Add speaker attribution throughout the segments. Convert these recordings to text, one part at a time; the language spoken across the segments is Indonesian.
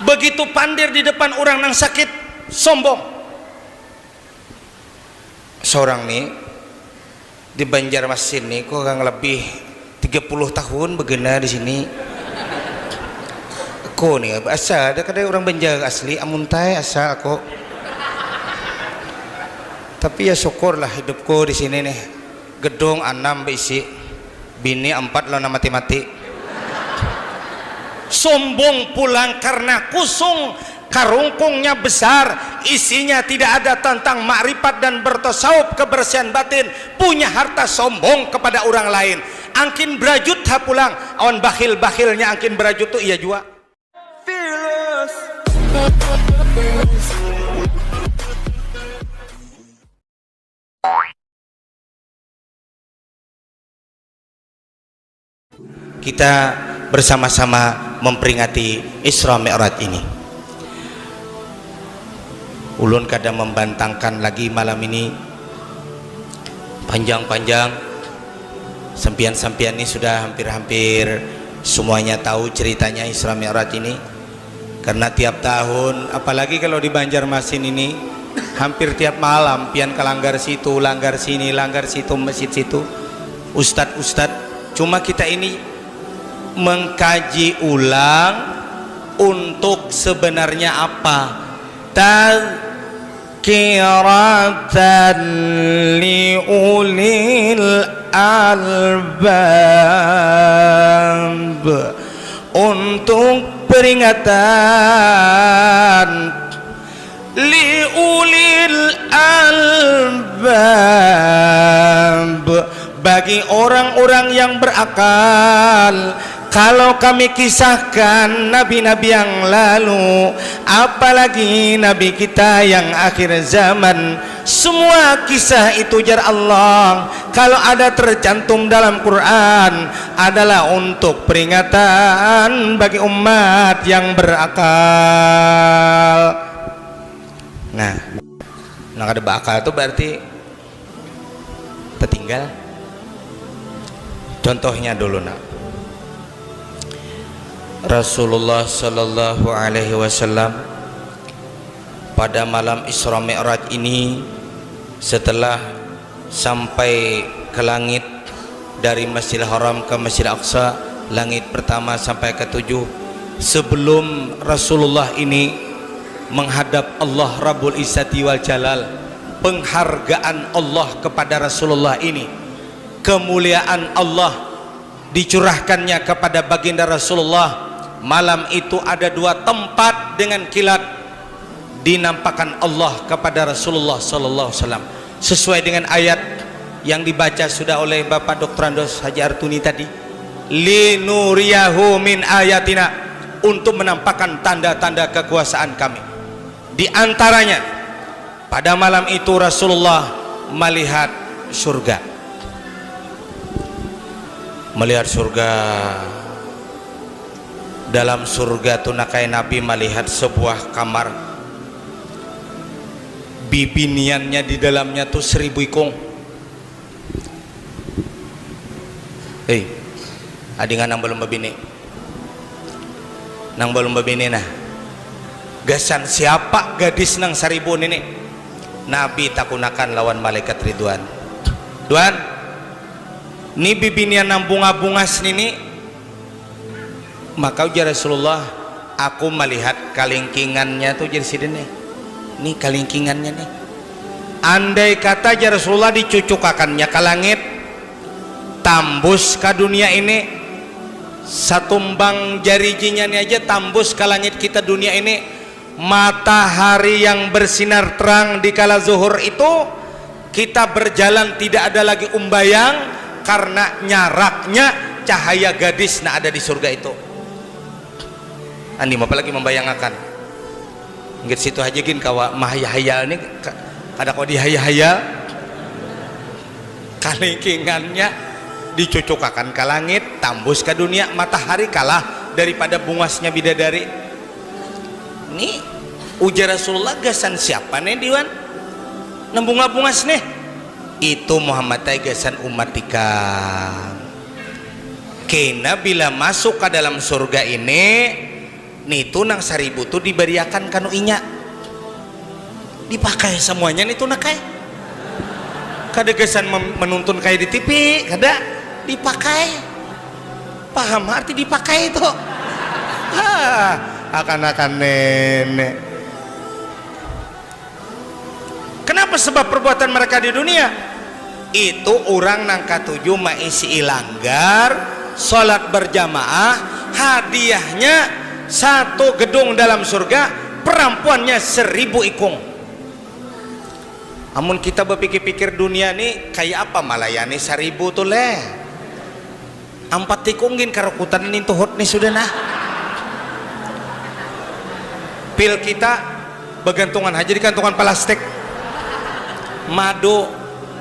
Speaker 1: begitu pandir di depan orang nang sakit sombong. Seorang nih di Banjarmasin nih kok gang lebih 30 tahun begena di sini. Aku nih asal ada kadang orang Banjar asli amuntai asal aku. Tapi ya syukurlah hidupku di sini nih. Gedung 6 berisi, bini 4 lona mati-mati. Sombong pulang karena kusung, karungkungnya besar, isinya tidak ada tentang makrifat dan bertasawuf kebersihan batin, punya harta sombong kepada orang lain. Angkin berajut ha pulang, awan bakhil-bakhilnya angkin berajut tuh iya jua. Kita bersama-sama memperingati Isra Mi'raj ini. Ulun kadang membantangkan lagi malam ini panjang-panjang, sampian-sampian ini sudah hampir-hampir semuanya tahu ceritanya Isra Mi'raj ini. Karena tiap tahun, apalagi kalau di Banjarmasin ini, hampir tiap malam pian ke langgar situ, langgar sini, langgar situ, masjid situ, ustadz-ustadz. Cuma kita ini mengkaji ulang untuk sebenarnya apa? Tazkiratan liulil albab, untuk peringatan liulil albab, bagi orang-orang yang berakal. Kalau kami kisahkan nabi-nabi yang lalu, apalagi nabi kita yang akhir zaman, semua kisah itu jar Allah, kalau ada tercantum dalam Quran, adalah untuk peringatan bagi umat yang berakal. Nah ada berakal itu berarti tertinggal. Contohnya dulu nak, Rasulullah Sallallahu Alaihi Wasallam pada malam Isra Mi'raj ini, setelah sampai ke langit dari Masjidil Haram ke Masjid Aqsa, langit pertama sampai ke 7, sebelum Rasulullah ini menghadap Allah Rabbul Izzati wal Jalal, penghargaan Allah kepada Rasulullah ini, kemuliaan Allah dicurahkannya kepada baginda Rasulullah. Malam itu ada 2 tempat dengan kilat dinampakkan Allah kepada Rasulullah Sallallahu Alaihi Wasallam, sesuai dengan ayat yang dibaca sudah oleh Bapak Dr. Andos Haji Artuni tadi, linuriyahu min ayatina, untuk menampakkan tanda-tanda kekuasaan kami. Di antaranya pada malam itu Rasulullah melihat surga. Melihat surga. Dalam surga tunakai Nabi melihat sebuah kamar, bibiniannya di dalamnya tuh 1000 ikung. Adingan nang belum babini, nang belum babini nah, gasan siapa gadis nang 1000 ini? Nabi takunakan lawan malaikat Ridwan. Duan, ni bibinian nang bunga-bungas nini. Maka ujar Rasulullah, aku melihat kalingkingannya tuh jadi sidene. Nih kalingkingannya nih. Andai kata ya Rasulullah dicucukakannya ke langit, tambus ke dunia ini, satumbang jarijinya ini aja tambus ke langit kita dunia ini, matahari yang bersinar terang di kala zuhur itu, kita berjalan tidak ada lagi umbayang karena nyaraknya cahaya gadis nah ada di surga itu. Andi apalagi membayangkan nggak situ aja gin kawa mahayal ini kada kau dihayal kalingkingannya dicucukakan ke langit, tambus ke dunia, matahari kalah daripada bungasnya bidadari. Ini ujar Rasulullah, gasan siapa nih diwan nembunga-bungas nih? Itu Muhammad gasan umat ikam. Kena bila masuk ke dalam surga ini, Nitu nang 1000 tuh diberiakan kanu inya dipakai semuanya nitu nakai kada gesan menuntun kayak di TV kada dipakai paham arti dipakai itu akan-akan nenek. Kenapa sebab perbuatan mereka di dunia itu orang nang katujuh maisi ilanggar sholat berjamaah hadiahnya satu gedung dalam surga perempuannya 1000 ikung. Amun kita berpikir-pikir dunia nih kayak apa malayani 1000 tuh leh 4 ikungin karukutan ini tuhut nih sudah nah pil kita bergantungan aja di kantungan plastik madu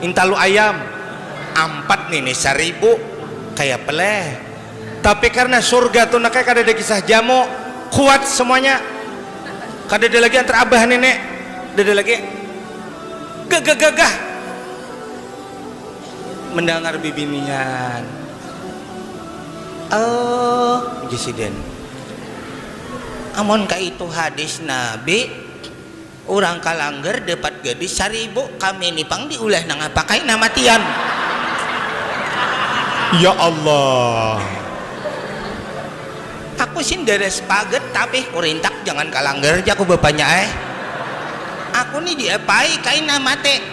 Speaker 1: intalu ayam 4 nih 1000 kayak peleh. Tapi karena surga tuh nakai kada ada kisah jamu kuat semuanya kada ada lagi antar abah nenek ada lagi gagah mendengar bibinian Jesiden amun ka itu hadis Nabi orang kalanggar dapat gadis 1000 kami nipang diulah nang apakai namatian ya Allah aku sih deres paget tapi kurintak jangan kalanggar aja aku bapaknya aku nih diapai kain namate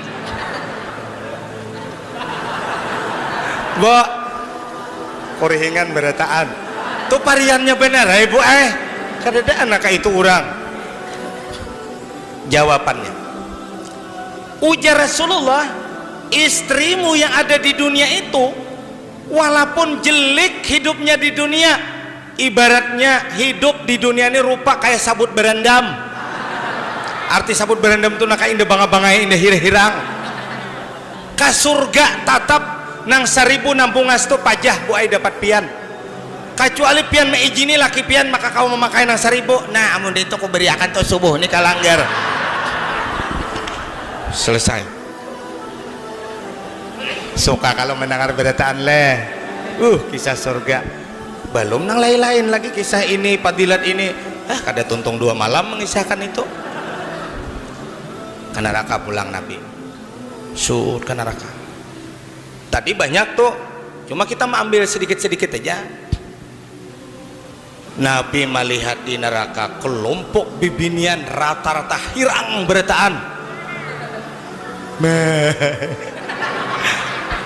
Speaker 1: Bo kurihingan berataan tuh pariannya benar ibu kadada anak itu orang jawabannya ujar Rasulullah istrimu yang ada di dunia itu walaupun jelek hidupnya di dunia ibaratnya hidup di dunia ini rupa kayak sabut berendam arti sabut berendam itu naka indah bangga-bangga indah hirang ka surga tatap nang 1000 nampung astu pajah bu ay dapat pian kecuali pian meijini laki pian maka kau memakai nang 1000 nah amun itu aku beriakan tuh subuh nih kalanggar selesai suka kalau mendengar berataan leh kisah surga belum nang lain-lain lagi kisah ini padilat ini kada tuntung 2 malam mengisahkan itu ke neraka pulang Nabi sur ke neraka tadi banyak tuh cuma kita mengambil sedikit-sedikit aja. Nabi melihat di neraka kelompok bibinian rata-rata hirang berataan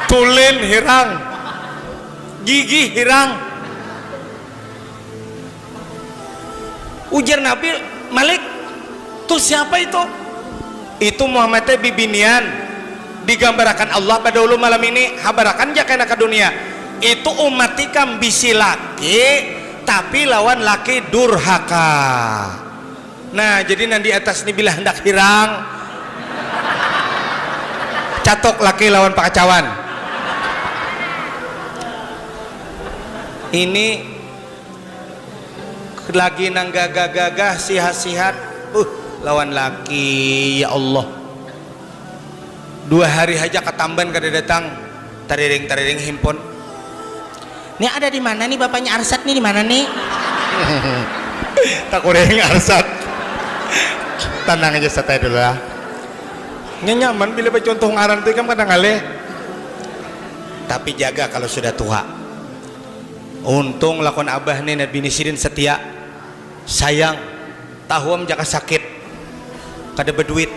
Speaker 1: tulen hirang gigi hirang ujar Nabi Malik tuh siapa itu Muhammad bibinian digambarkan Allah pada ulu malam ini habarakan jakana ke dunia itu umatikam bisi laki tapi lawan laki durhaka nah jadi nanti atas ini bila hendak hirang catok laki lawan pakacawan ini lagi nang gagah-gagah sihat-sihat lawan laki ya Allah 2 hari aja ketamban kada datang tariring himpun ini ada di mana nih bapaknya Arsat nih di mana nih tak kurang Arsat tenang aja santai dulu lah nyaman bila contoh ngaran tuh kan kadang ngaleh tapi jaga kalau sudah tua untung lakon abah nih Nabi Nisidin setia sayang tahuam jaka sakit kada berduit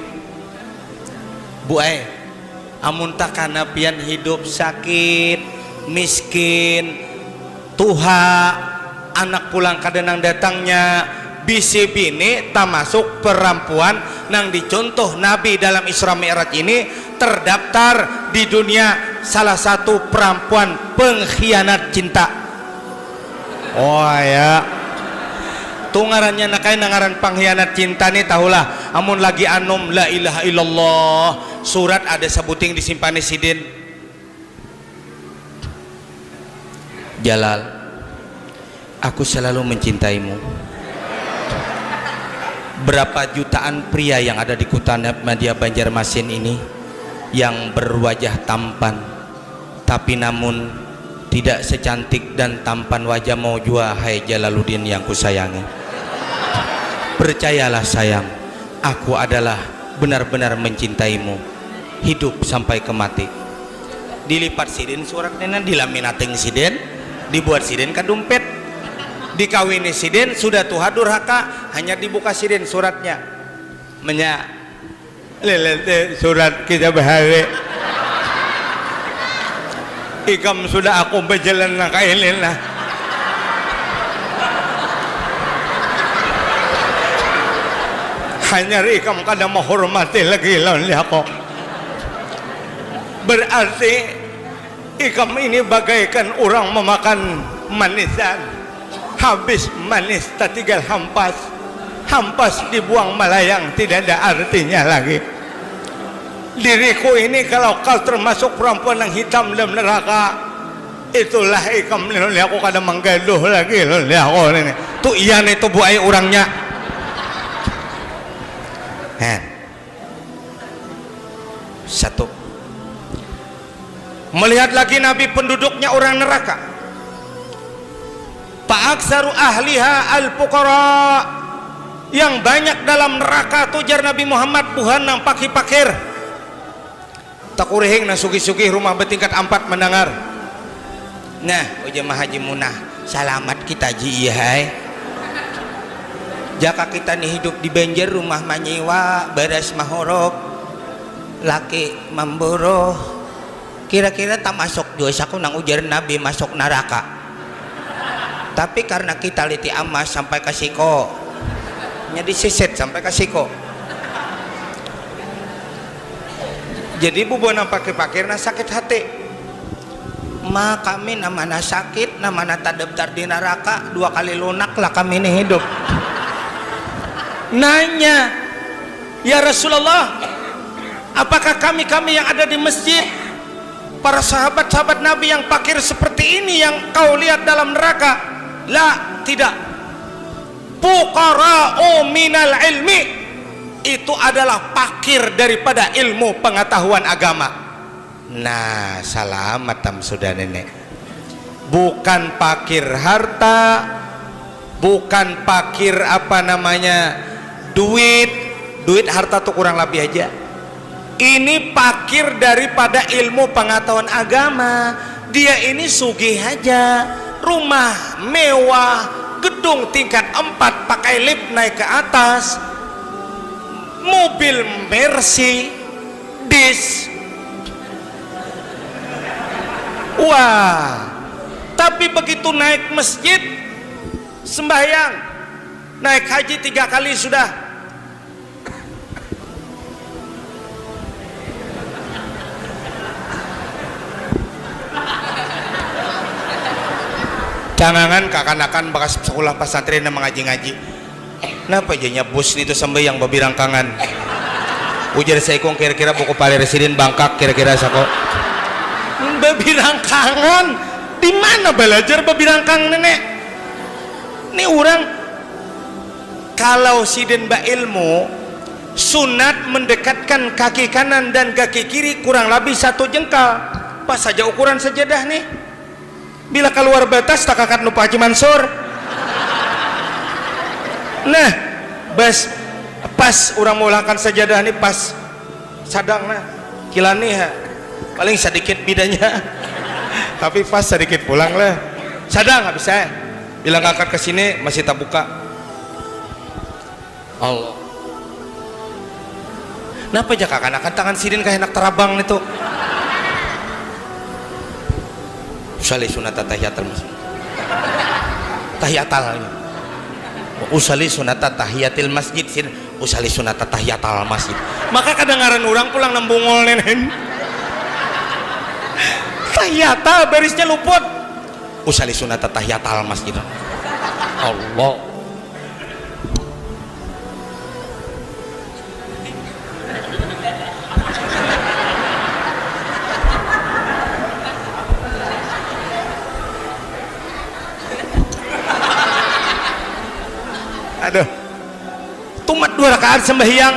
Speaker 1: bu amun tak kana pian hidup sakit miskin tuha anak pulang kadenang datangnya bisi bini tak masuk perempuan nang dicontoh Nabi dalam Isra Mi'raj ini terdaftar di dunia salah satu perempuan pengkhianat cinta ya tungarannya nakai nangaran pengkhianat cinta nih tahulah amun lagi anom la ilaha illallah surat ada sebuting disimpan sidin Jalal aku selalu mencintaimu berapa jutaan pria yang ada di kota Media Banjarmasin ini yang berwajah tampan tapi namun tidak secantik dan tampan wajah mau jua hai Jalaluddin yang kusayangi Percayalah sayang, aku adalah benar-benar mencintaimu, hidup sampai ke mati. Dilipat siden surat nena, dilaminating siden, dibuat siden ke dompet, dikawini siden, sudah tuha durhaka, hanya dibuka siden suratnya, menya lelete surat kita bahare ikam sudah aku berjalan na kailin lah. Hanya ikam kada menghormati lagi lawan aku. Berarti ikam ini bagaikan orang memakan manisan, habis manis tak tinggal hampas, hampas dibuang melayang, tidak ada artinya lagi. Diriku ini kalau kau termasuk perempuan yang hitam dalam neraka, itulah ikam ini aku kada menggaduh lagi loh aku ini. Tuh iya nih tuh buai orangnya. Satu. Melihat lagi Nabi penduduknya orang neraka. Fa'aksaru ahliha al-fuqara, yang banyak dalam neraka tujar Nabi Muhammad buhan nang pakir-pakir. Takurihing na sugi-sugi rumah bertingkat 4 mendengar. Nah, ujamah Haji Munah, selamat kita ji hai. Jaka kita nih hidup di Banjar, rumah manyewa, beres mahorok, laki memboroh, kira-kira tak masuk dosa ku nang ujar Nabi masuk neraka. Tapi karena kita liti amas sampai ke siko, jadi siset sampai ke siko. Jadi bubona pakir-pakir na sakit hati. Ma kami namana sakit, namana tak daftar di neraka, 2 kali lunak lah kami ini hidup. Nanya, ya Rasulullah, apakah kami yang ada di masjid, para sahabat-sahabat Nabi yang pakir seperti ini yang kau lihat dalam neraka? La, tidak. Fuqara'u minal ilmi, itu adalah pakir daripada ilmu pengetahuan agama. Nah, selamat tam sudah nenek. Bukan pakir harta, bukan pakir apa namanya duit harta tuh kurang lebih aja. Ini pakir daripada ilmu pengetahuan agama. Dia ini sugih aja, rumah mewah, gedung tingkat 4 pakai lift naik ke atas, mobil Mercy dis. Wah, tapi begitu naik masjid sembahyang, naik haji 3 kali sudah. Jangan kakanakan bekas sekolah pesantren yang mengaji-ngaji. Kenapa jadinya bus itu sembahyang babirangkangan? Ujar saya kong kira-kira buku pali residen Bangkak kira-kira sako. Babirangkangan di mana belajar babirangkang nenek? Ini orang kalau siden ba ilmu sunat mendekatkan kaki kanan dan kaki kiri kurang lebih 1 jengkal. Pas saja ukuran sajadah nih. Bila keluar batas tak akan lupa Haji Mansur. Nah, pas orang mulakan sajadah nih pas sadang nah kilani ha. Paling sedikit bedanya. Tapi pas sedikit pulang lah. Sadang nggak bisa. Bila ngangkat ke sini masih tak buka. Allah. Napa aja kakak tangan sidin kayak enak terabang itu. Usali sunat tahiyatul masjid. Tahiyatal. Usali sunat tahiyatil masjid. Usali sunat tahiyatal masjid. Maka kedengaran orang pulang nembungol nenen. Tahiyatal barisnya luput. Usali sunat tahiyatal masjid. Allah. Aduh, tumat 2 rakaat sembahyang,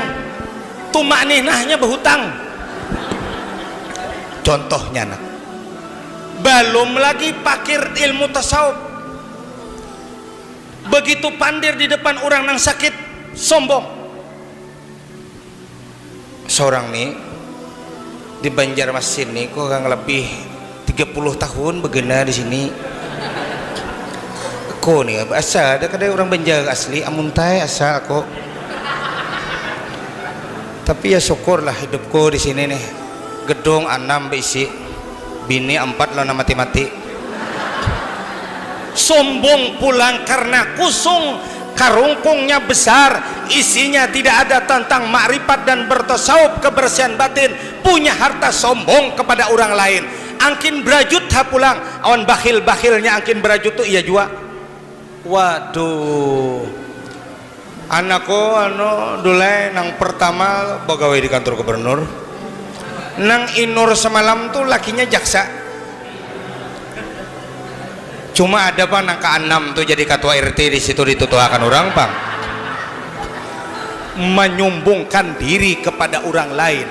Speaker 1: tumak ninahnya berhutang. Contohnya nak, belum lagi pakir ilmu tasawuf. begitu pandir di depan orang nang sakit sombong. Seorang nih di Banjarmasin nih kok kurang lebih 30 tahun begena di sini. Aku nih asal ada kadang orang Banjar asli amuntai asal aku. Tapi ya syukurlah hidupku di sini nih. Gedung 6 berisi, bini 4 lona mati-mati. Sombong pulang karena kusung, karungkungnya besar, isinya tidak ada tentang makrifat dan bertasawuf kebersihan batin, punya harta sombong kepada orang lain. Angkin berajut ha pulang, awan bakhil-bakhilnya angkin berajut tuh iya jua. Waduh, anakku dulai nang pertama pegawai di kantor gubernur, nang inur semalam tuh lakinya jaksa. Cuma ada bang nang ke-6 tuh jadi ketua RT di situ ditutuhakan orang bang, menyombongkan diri kepada orang lain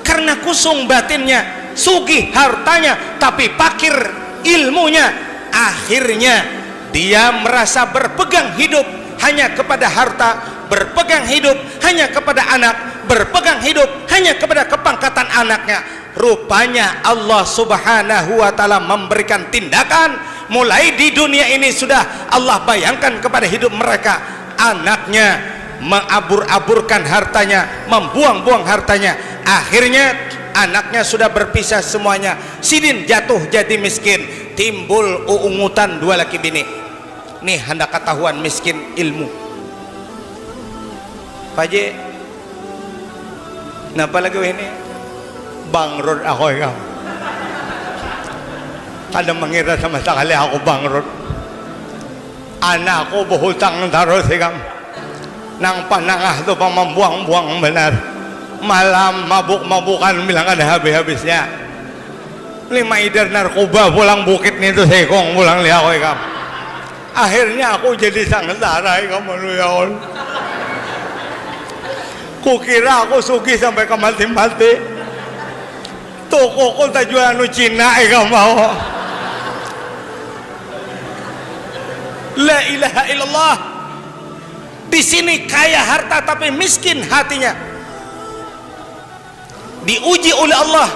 Speaker 1: karena kusung batinnya, sugih hartanya tapi pakir ilmunya. Akhirnya dia merasa berpegang hidup hanya kepada harta, berpegang hidup hanya kepada anak, berpegang hidup hanya kepada kepangkatan anaknya. Rupanya Allah subhanahu wa ta'ala memberikan tindakan mulai di dunia ini sudah Allah bayangkan kepada hidup mereka. Anaknya mengabur-aburkan hartanya, membuang-buang hartanya. Akhirnya anaknya sudah berpisah semuanya, sidin jatuh jadi miskin, timbul uungutan 2 laki bini. Nih hendak ketahuan miskin ilmu Pak Haji. Napa lagi ini bangrut aku ya, kada mengira sama sekali aku bangrut. Anakku berhutang terus ya, nang panangah tuh membuang-buang benar, malam mabuk-mabukan bilang ada habis-habisnya. 5 idar narkoba pulang bukit nih tuh sekong pulang lihat aku ya. Akhirnya aku jadi sengsara ya kamu ya. Kukira aku sugih sampai ke mati-mati. Toko ko tak jual anu Cina kamu mau. La ilaha illallah. Di sini kaya harta tapi miskin hatinya. Diuji oleh Allah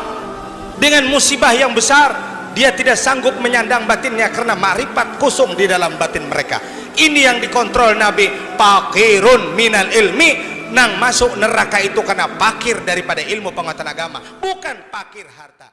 Speaker 1: dengan musibah yang besar. Dia tidak sanggup menyandang batinnya karena makrifat kusung di dalam batin mereka. Ini yang dikontrol Nabi, pakirun minal ilmi. Nang masuk neraka itu karena pakir daripada ilmu pengetahuan agama, bukan pakir harta.